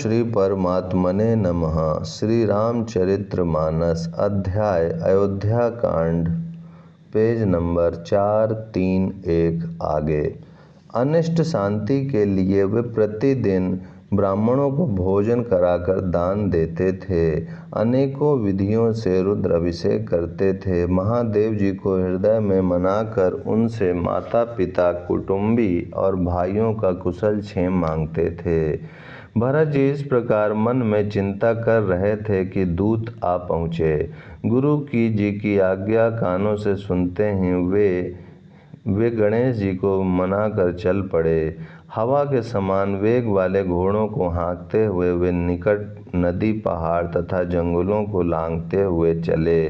श्री परमात्मने नमः। श्री रामचरितमानस अध्याय अयोध्या कांड, पेज नंबर 431 आगे। अनिष्ट शांति के लिए वे प्रतिदिन ब्राह्मणों को भोजन कराकर दान देते थे। अनेकों विधियों से रुद्र अभिषेक करते थे। महादेव जी को हृदय में मनाकर उनसे माता पिता, कुटुंबी और भाइयों का कुशल क्षेम मांगते थे। भरत जी इस प्रकार मन में चिंता कर रहे थे कि दूत आ पहुँचे। गुरु जी की आज्ञा कानों से सुनते ही वे गणेश जी को मनाकर चल पड़े। हवा के समान वेग वाले घोड़ों को हाँकते हुए वे निकट नदी, पहाड़ तथा जंगलों को लांघते हुए चले।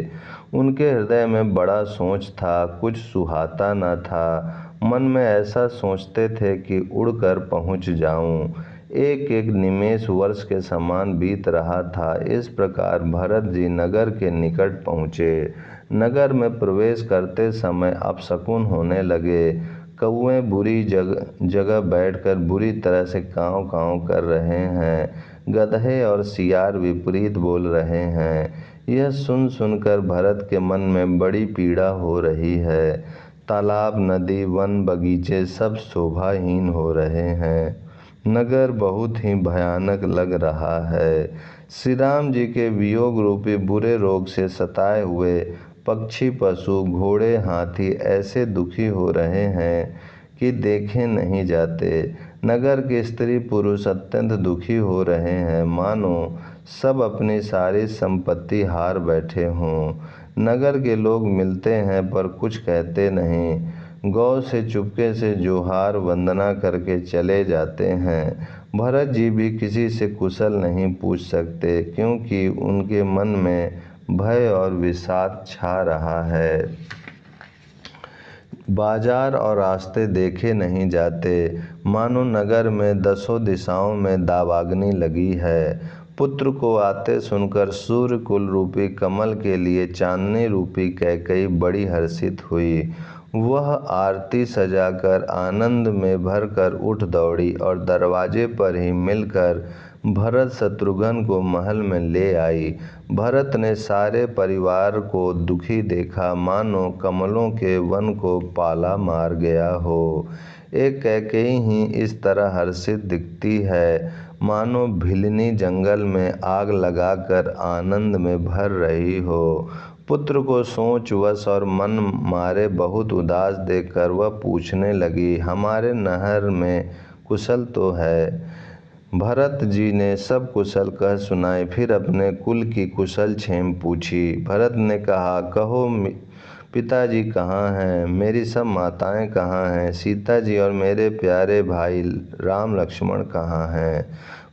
उनके हृदय में बड़ा सोच था, कुछ सुहाता न था। मन में ऐसा सोचते थे कि उड़कर पहुँच जाऊं। एक एक निमेष वर्ष के समान बीत रहा था। इस प्रकार भरत जी नगर के निकट पहुँचे। नगर में प्रवेश करते समय अपशकुन होने लगे। कौवे बुरी जगह बैठकर बुरी तरह से काँव काँव कर रहे हैं। गधे और सियार विपरीत बोल रहे हैं। यह सुनकर भरत के मन में बड़ी पीड़ा हो रही है। तालाब, नदी, वन, बगीचे सब शोभाहीन हो रहे हैं। नगर बहुत ही भयानक लग रहा है। श्री राम जी के वियोग रूपी बुरे रोग से सताए हुए पक्षी, पशु, घोड़े, हाथी ऐसे दुखी हो रहे हैं कि देखे नहीं जाते। नगर के स्त्री पुरुष अत्यंत दुखी हो रहे हैं, मानो सब अपनी सारी संपत्ति हार बैठे हों। नगर के लोग मिलते हैं पर कुछ कहते नहीं। गौ से चुपके से जोहार वंदना करके चले जाते हैं। भरत जी भी किसी से कुशल नहीं पूछ सकते, क्योंकि उनके मन में भय और विषाद छा रहा है। बाजार और रास्ते देखे नहीं जाते, मानो नगर में दसों दिशाओं में दावाग्नि लगी है। पुत्र को आते सुनकर सूर्य कुल रूपी कमल के लिए चांदनी रूपी कैकेयी बड़ी हर्षित हुई। वह आरती सजाकर आनंद में भरकर उठ दौड़ी और दरवाजे पर ही मिलकर भरत शत्रुघ्न को महल में ले आई। भरत ने सारे परिवार को दुखी देखा, मानो कमलों के वन को पाला मार गया हो। एक कैकेयी ही इस तरह हर्षित दिखती है, मानो भिलनी जंगल में आग लगाकर आनंद में भर रही हो। पुत्र को सोचवश और मन मारे बहुत उदास देखकर वह पूछने लगी, हमारे नहर में कुशल तो है? भरत जी ने सब कुशल कह सुनाए, फिर अपने कुल की कुशल क्षेम पूछी। भरत ने कहा, कहो पिताजी कहाँ हैं? मेरी सब माताएं कहाँ हैं? सीता जी और मेरे प्यारे भाई राम लक्ष्मण कहाँ हैं?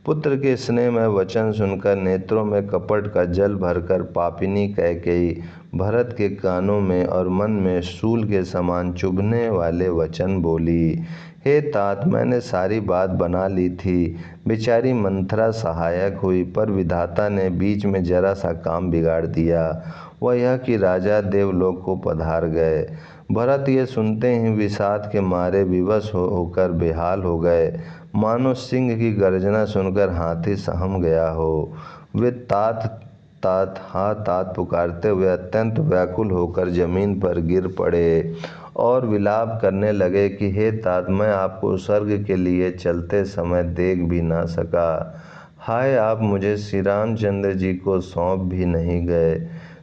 पुत्र के स्नेह में वचन सुनकर नेत्रों में कपट का जल भरकर पापिनी कैकेयी भरत के कानों में और मन में शूल के समान चुभने वाले वचन बोली। हे तात, मैंने सारी बात बना ली थी। बेचारी मंथरा सहायक हुई, पर विधाता ने बीच में जरा सा काम बिगाड़ दिया। वह यह कि राजा देवलोक को पधार गए। भरत ये सुनते ही विषाद के मारे विवश होकर बेहाल हो गए, मानो सिंह की गर्जना सुनकर हाथी सहम गया हो। वे तात तात हा तात पुकारते हुए अत्यंत व्याकुल होकर जमीन पर गिर पड़े और विलाप करने लगे कि हे तात, मैं आपको स्वर्ग के लिए चलते समय देख भी ना सका। हाय, आप मुझे श्री रामचंद्र जी को सौंप भी नहीं गए।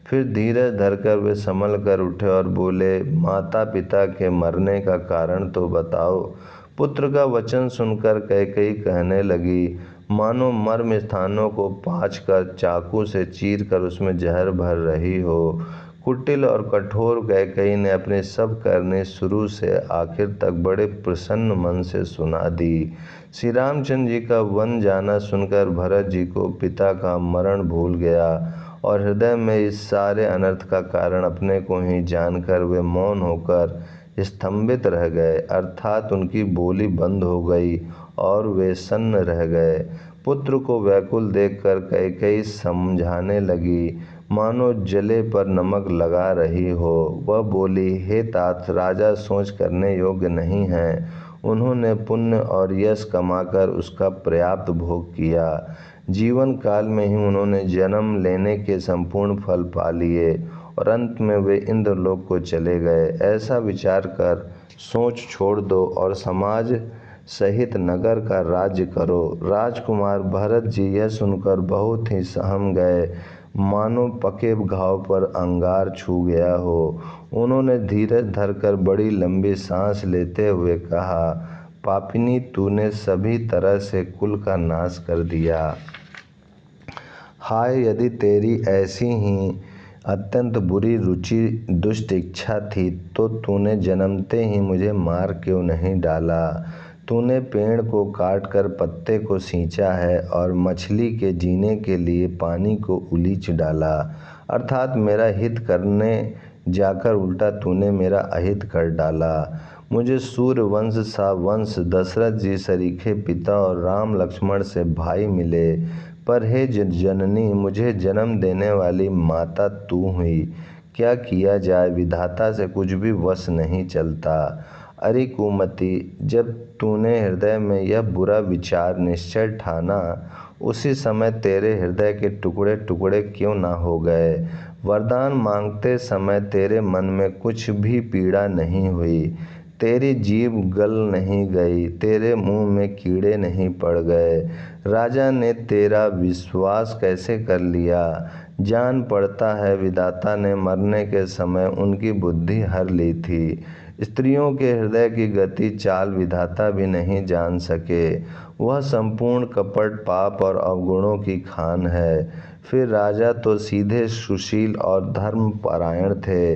फिर धीरज धरकर वे संभल कर उठे और बोले, माता पिता के मरने का कारण तो बताओ। पुत्र का वचन सुनकर कैकेयी कहने लगी, मानो मर्म स्थानों को पाँच कर चाकू से चीर कर उसमें जहर भर रही हो। कुटिल और कठोर कैकेयी ने अपनी सब करनी शुरू से आखिर तक बड़े प्रसन्न मन से सुना दी। श्री रामचंद्र जी का वन जाना सुनकर भरत जी को पिता का मरण भूल गया और हृदय में इस सारे अनर्थ का कारण अपने को ही जानकर वे मौन होकर स्तंभित रह गए, अर्थात उनकी बोली बंद हो गई और वे सन्न रह गए। पुत्र को व्याकुल देखकर कैकेयी समझाने लगी, मानो जले पर नमक लगा रही हो। वह बोली, हे तात, राजा सोच करने योग्य नहीं है। उन्होंने पुण्य और यश कमाकर उसका पर्याप्त भोग किया। जीवन काल में ही उन्होंने जन्म लेने के संपूर्ण फल पा लिए और अंत में वे इंद्रलोक को चले गए। ऐसा विचार कर सोच छोड़ दो और समाज सहित नगर का राज्य करो। राजकुमार भरत जी यह सुनकर बहुत ही सहम गए, मानो पके घाव पर अंगार छू गया हो। उन्होंने धीरज धरकर बड़ी लंबी सांस लेते हुए कहा, पापिनी, तूने सभी तरह से कुल का नाश कर दिया। हाय, यदि तेरी ऐसी ही अत्यंत बुरी रुचि दुष्ट इच्छा थी तो तूने जन्मते ही मुझे मार क्यों नहीं डाला। तूने पेड़ को काटकर पत्ते को सींचा है और मछली के जीने के लिए पानी को उलीच डाला, अर्थात मेरा हित करने जाकर उल्टा तूने मेरा अहित कर डाला। मुझे सूर्यवंश सा वंश दशरथ जी सरीखे पिता और राम लक्ष्मण से भाई मिले, पर हे जननी, मुझे जन्म देने वाली माता तू हुई। क्या किया जाए, विधाता से कुछ भी वश नहीं चलता। अरे कुमति, जब तूने हृदय में यह बुरा विचार निश्चय ठाना, उसी समय तेरे हृदय के टुकड़े टुकड़े क्यों ना हो गए। वरदान मांगते समय तेरे मन में कुछ भी पीड़ा नहीं हुई, तेरी जीभ गल नहीं गई, तेरे मुंह में कीड़े नहीं पड़ गए। राजा ने तेरा विश्वास कैसे कर लिया। जान पड़ता है विधाता ने मरने के समय उनकी बुद्धि हर ली थी। स्त्रियों के हृदय की गति चाल विधाता भी नहीं जान सके। वह संपूर्ण कपट, पाप और अवगुणों की खान है। फिर राजा तो सीधे सुशील और धर्मपरायण थे,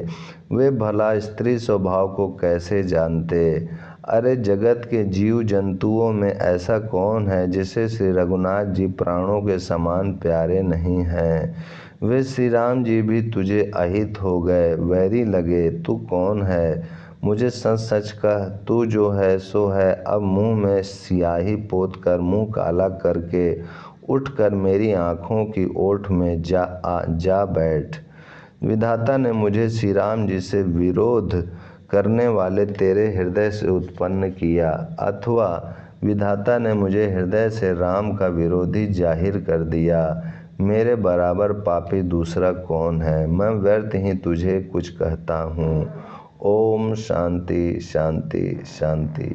वे भला स्त्री स्वभाव को कैसे जानते। अरे जगत के जीव जंतुओं में ऐसा कौन है जिसे श्री रघुनाथ जी प्राणों के समान प्यारे नहीं हैं। वे श्री राम जी भी तुझे अहित हो गए, वैरी लगे। तू कौन है, मुझे सच सच कह, तू जो है सो है। अब मुंह में स्याही पोत कर मुंह काला करके उठकर मेरी आँखों की ओट में जा बैठ। विधाता ने मुझे श्री राम जी से विरोध करने वाले तेरे हृदय से उत्पन्न किया, अथवा विधाता ने मुझे हृदय से राम का विरोधी जाहिर कर दिया। मेरे बराबर पापी दूसरा कौन है। मैं व्यर्थ ही तुझे कुछ कहता हूँ। ओम शांति शांति शांति।